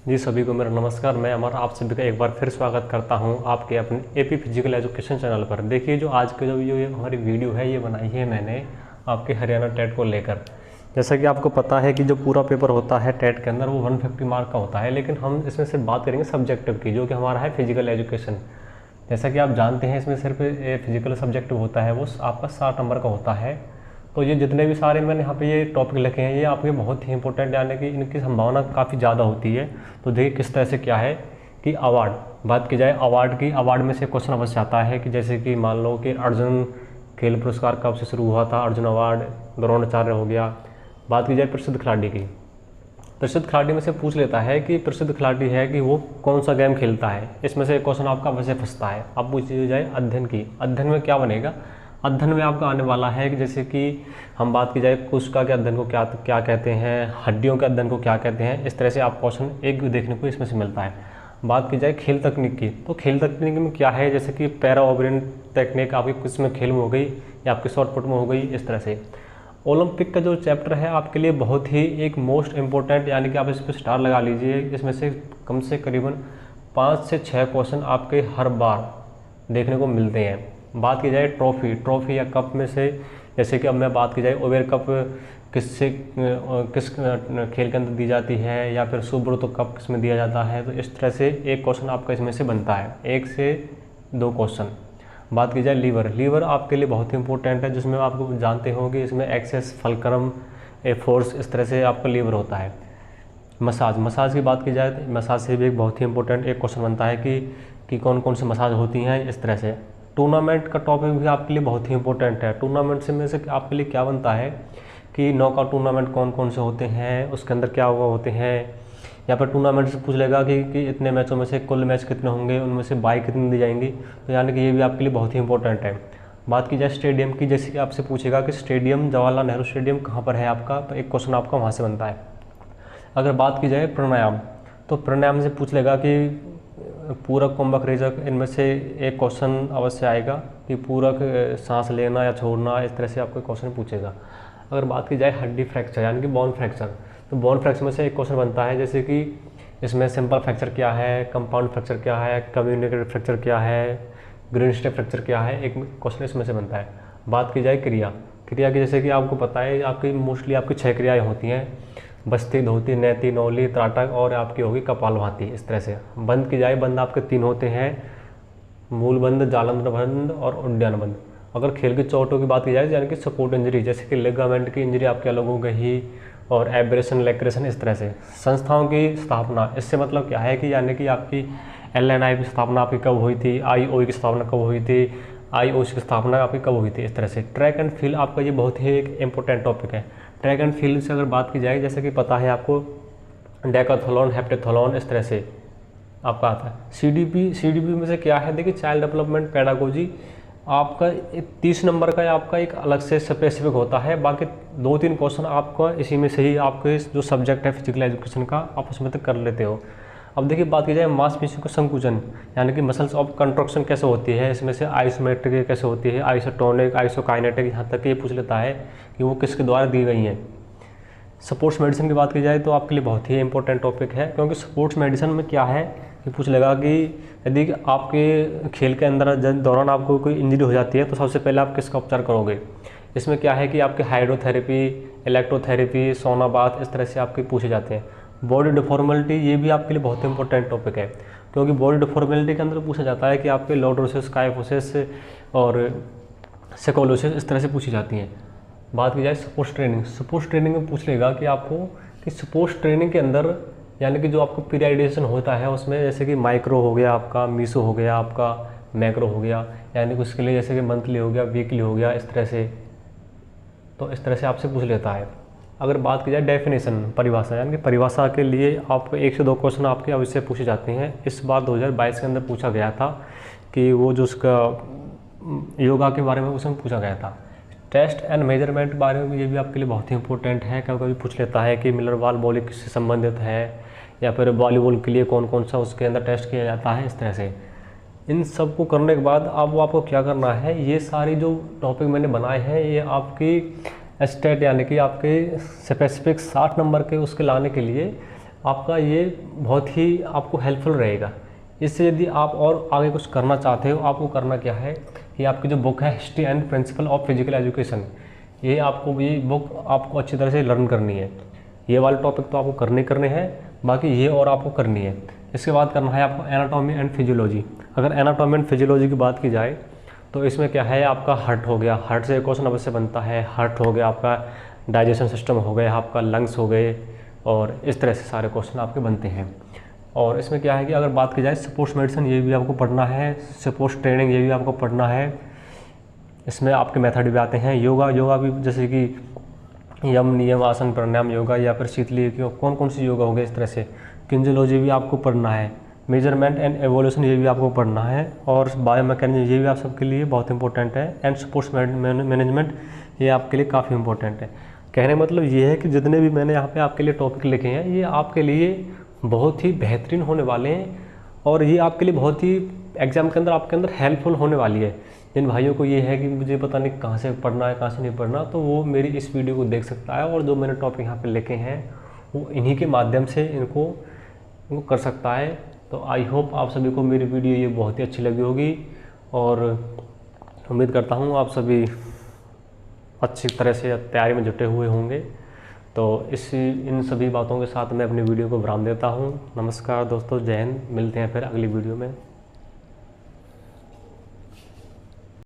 जी सभी को मेरा नमस्कार। मैं अमर आप सभी का एक बार फिर स्वागत करता हूं आपके अपने एपी फिजिकल एजुकेशन चैनल पर। देखिए जो आज के जो ये हमारी वीडियो है ये बनाई है मैंने आपके हरियाणा टेट को लेकर। जैसा कि आपको पता है कि जो पूरा पेपर होता है टेट के अंदर वो 150 मार्क का होता है, लेकिन हम इसमें सिर्फ बात करेंगे सब्जेक्टिव की, जो कि हमारा है फिजिकल एजुकेशन। जैसा कि आप जानते हैं इसमें सिर्फ फिजिकल सब्जेक्ट होता है वो आपका 60 नंबर का होता है। तो ये जितने भी सारे मैंने यहाँ पे ये टॉपिक लिखे हैं ये आपके बहुत ही इंपॉर्टेंट, यानी कि इनकी संभावना काफ़ी ज़्यादा होती है। तो देखिए किस तरह से क्या है कि अवार्ड बात की जाए अवार्ड की, अवार्ड में से क्वेश्चन अवश्य आता है कि जैसे कि मान लो कि अर्जुन खेल पुरस्कार कब से शुरू हुआ था, अर्जुन अवार्ड द्रोणाचार्य हो गया। बात की जाए प्रसिद्ध खिलाड़ी की, प्रसिद्ध खिलाड़ी में से पूछ लेता है कि प्रसिद्ध खिलाड़ी है कि वो कौन सा गेम खेलता है। इसमें से क्वेश्चन आपका वैसे फंसता है। अब पूछ जाए अध्ययन की, अध्ययन में क्या बनेगा, अध्ययन में आपका आने वाला है कि जैसे कि हम बात की जाए कोशिका के अध्ययन को क्या कहते हैं, हड्डियों के अध्ययन को क्या कहते हैं। इस तरह से आप क्वेश्चन एक भी देखने को इसमें से मिलता है। बात की जाए खेल तकनीक की, तो खेल तकनीक में क्या है, जैसे कि पैरा ओवरियन टेक्निक आपकी किस में खेल में हो गई या आपकी शॉर्ट पुट में हो गई। इस तरह से ओलंपिक का जो चैप्टर है आपके लिए बहुत ही एक मोस्ट इम्पोर्टेंट, यानी कि आप इस पर स्टार लगा लीजिए। इसमें से कम से करीबन 5 से 6 क्वेश्चन आपके हर बार देखने को मिलते हैं। बात की जाए ट्रॉफी या कप में से, जैसे कि अब मैं बात की जाए ओवेर कप किस खेल के अंदर दी जाती है, या फिर सुब्रतो कप किस में दिया जाता है। तो इस तरह से एक क्वेश्चन आपका इसमें से बनता है, 1 से 2 क्वेश्चन। बात की जाए लीवर आपके लिए बहुत ही इंपॉर्टेंट है, जिसमें आपको जानते हो कि इसमें एक्सेस फलक्रम फोर्स इस तरह से आपका लीवर होता है। मसाज की बात की जाए तो मसाज से भी एक बहुत ही इंपॉर्टेंट एक क्वेश्चन बनता है कि कौन कौन सी मसाज होती हैं। इस तरह से टूर्नामेंट का टॉपिक भी आपके लिए बहुत ही इंपॉर्टेंट है। टूर्नामेंट से में से आपके लिए क्या बनता है कि नॉकआउट टूर्नामेंट कौन कौन से होते हैं, उसके अंदर क्या हुआ होते हैं। या फिर टूर्नामेंट से पूछ लेगा कि इतने मैचों में से कुल मैच कितने होंगे, उनमें से बाई कितनी दी जाएंगी। तो यानी कि ये भी आपके लिए बहुत ही इंपॉर्टेंट है। बात की जाए स्टेडियम की, जैसे कि आपसे पूछेगा कि स्टेडियम जवाहरलाल नेहरू स्टेडियम कहाँ पर है आपका, तो एक क्वेश्चन आपका वहाँ से बनता है। अगर बात की जाए प्राणायाम, तो प्राणायाम से पूछ लेगा कि पूरक कुंभक रेचक, इनमें से एक क्वेश्चन अवश्य आएगा कि पूरक सांस लेना या छोड़ना। इस तरह से आपको क्वेश्चन पूछेगा। अगर बात की जाए हड्डी फ्रैक्चर यानी कि बोन फ्रैक्चर, तो बोन फ्रैक्चर में से एक क्वेश्चन बनता है, जैसे कि इसमें सिंपल फ्रैक्चर क्या है, कंपाउंड फ्रैक्चर क्या है, कम्युनिकेटेड फ्रैक्चर क्या है, ग्रीन स्टेप फ्रैक्चर क्या है, एक क्वेश्चन इसमें से बनता है। बात की जाए क्रिया की, जैसे कि आपको पता है आपकी मोस्टली आपकी 6 क्रियाएँ होती हैं, बस्ती, धोती, नैति, नौली, त्राटक और आपकी होगी कपालभाति। इस तरह से बंद की जाए, बंद आपके 3 होते हैं, मूल बंद, जालंधर बंद और उड्डयन बंद। अगर खेल की चोटों की बात की जाए यानी कि सपोर्ट इंजरी, जैसे कि लिगामेंट की इंजरी आपके अलग हो गई और एब्रेशन, लैक्रेशन। इस तरह से संस्थाओं की स्थापना, इससे मतलब क्या है कि यानी कि आपकी LNI की स्थापना आपकी कब हुई थी, IOE की स्थापना कब हुई थी, IOC की स्थापना आपकी कब हुई थी। इस तरह से ट्रैक एंड फील्ड आपका ये बहुत ही एक इंपॉर्टेंट टॉपिक है। ट्रैक एंड फील्ड से अगर बात की जाए, जैसे कि पता है आपको डेकाथलॉन, हेप्टेथलॉन, इस तरह से आपका आता है। CDP में से क्या है, देखिए चाइल्ड डेवलपमेंट पेडागोजी आपका 30 नंबर का आपका एक अलग से स्पेसिफिक होता है। बाकी 2-3 क्वेश्चन आपका इसी में से ही आपके जो सब्जेक्ट है फिजिकल एजुकेशन का आप उसमें तक कर लेते हो। अब देखिए बात की जाए मांसपेशियों का संकुचन यानी कि मसल्स ऑफ कंट्रक्शन कैसे होती है, इसमें से आइसोमेट्रिक कैसे होती है, आइसोटोनिक, आइसोकाइनेटिक, यहाँ तक ये पूछ लेता है कि वो किसके द्वारा दी गई हैं। स्पोर्ट्स मेडिसिन की बात की जाए तो आपके लिए बहुत ही इंपॉर्टेंट टॉपिक है, क्योंकि स्पोर्ट्स मेडिसिन में क्या है कि पूछ लेगा कि यदि आपके खेल के अंदर दौरान आपको कोई इंजरी हो जाती है तो सबसे पहले आप किसका उपचार करोगे। इसमें क्या है कि आपके हाइड्रोथेरेपी, इलेक्ट्रोथेरेपी, सोना बाथ, इस तरह से आपके पूछे जाते हैं। बॉडी डिफॉर्मेलिटी ये भी आपके लिए बहुत इंपॉर्टेंट टॉपिक है, क्योंकि बॉडी डिफॉर्मेलिटी के अंदर पूछा जाता है कि आपके लॉर्डोसिस, काइफोसिस और सेकोलोसिस इस तरह से पूछी जाती हैं। बात की जाए स्पोर्ट्स ट्रेनिंग में पूछ लेगा कि आपको कि स्पोर्ट्स ट्रेनिंग के अंदर यानी कि जो आपको पीरियडाइजेशन होता है उसमें, जैसे कि माइक्रो हो गया आपका, मीसो हो गया आपका, मैक्रो हो गया, यानी कि उसके लिए जैसे कि मंथली हो गया, वीकली हो गया, इस तरह से। तो इस तरह से आपसे पूछ लेता है। अगर बात की जाए डेफिनेशन, परिभाषा, यानी कि परिभाषा के लिए आपको 1 से 2 क्वेश्चन आपके अवश्य पूछे जाते हैं। इस बार 2022 के अंदर पूछा गया था कि वो जो उसका योगा के बारे में उसमें पूछा गया था। टेस्ट एंड मेजरमेंट बारे में ये भी आपके लिए बहुत ही इंपॉर्टेंट है, कभी कभी पूछ लेता है कि मिलर बॉल बॉलिंग किससे संबंधित है, या फिर वॉलीबॉल के लिए कौन कौन सा उसके अंदर टेस्ट किया जाता है। इस तरह से इन सब को करने के बाद अब आपको क्या करना है, ये सारी जो टॉपिक मैंने बनाए हैं ये आपकी स्टेट यानी कि आपके स्पेसिफिक 60 नंबर के उसके लाने के लिए आपका ये बहुत ही आपको हेल्पफुल रहेगा। इससे यदि आप और आगे कुछ करना चाहते हो, आपको करना क्या है कि आपकी जो बुक है history and principle of physical education, ये बुक आपको अच्छी तरह से लर्न करनी है। ये वाले टॉपिक तो आपको करने हैं, बाकी ये और आपको करनी है। इसके बाद करना है आपको एनाटॉमी एंड फिजियोलॉजी। अगर एनाटॉमी एंड फिजियोलॉजी की बात की जाए तो इसमें क्या है, आपका हार्ट हो गया, हार्ट से क्वेश्चन अवश्य बनता है। हार्ट हो गया, आपका डाइजेशन सिस्टम हो गया, आपका लंग्स हो गए, और इस तरह से सारे क्वेश्चन आपके बनते हैं। और इसमें क्या है कि अगर बात की जाए स्पोर्ट्स मेडिसिन, ये भी आपको पढ़ना है। स्पोर्ट्स ट्रेनिंग, ये भी आपको पढ़ना है। इसमें आपके मेथड भी आते हैं। योगा भी, जैसे कि यम नियम आसन प्राणायाम योगा, या फिर शीतली कौन कौन सी योगा हो गया, इस तरह से। किंजियोलॉजी भी आपको पढ़ना है। मेजरमेंट एंड एवोल्यूशन, ये भी आपको पढ़ना है। और बायोमैकेनिज्म, ये भी आप सबके लिए बहुत इंपॉर्टेंट है। एंड स्पोर्ट्स मैनेजमेंट, ये आपके लिए काफ़ी इंपॉर्टेंट है। कहने का मतलब ये है कि जितने भी मैंने यहाँ पे आपके लिए टॉपिक लिखे हैं, ये आपके लिए बहुत ही बेहतरीन होने वाले हैं, और ये आपके लिए बहुत ही एग्ज़ाम के अंदर आपके अंदर हेल्पफुल होने वाली है। जिन भाइयों को ये है कि मुझे पता नहीं कहाँ से पढ़ना है, कहाँ से नहीं पढ़ना, तो वो मेरी इस वीडियो को देख सकता है, और जो मैंने टॉपिक यहाँ पे लिखे हैं वो इन्हीं के माध्यम से इनको कर सकता है। तो आई होप आप सभी को मेरी वीडियो ये बहुत ही अच्छी लगी होगी, और उम्मीद करता हूँ आप सभी अच्छी तरह से तैयारी में जुटे हुए होंगे। तो इन सभी बातों के साथ मैं अपनी वीडियो को विराम देता हूँ। नमस्कार दोस्तों, जय हिंद। मिलते हैं फिर अगली वीडियो में।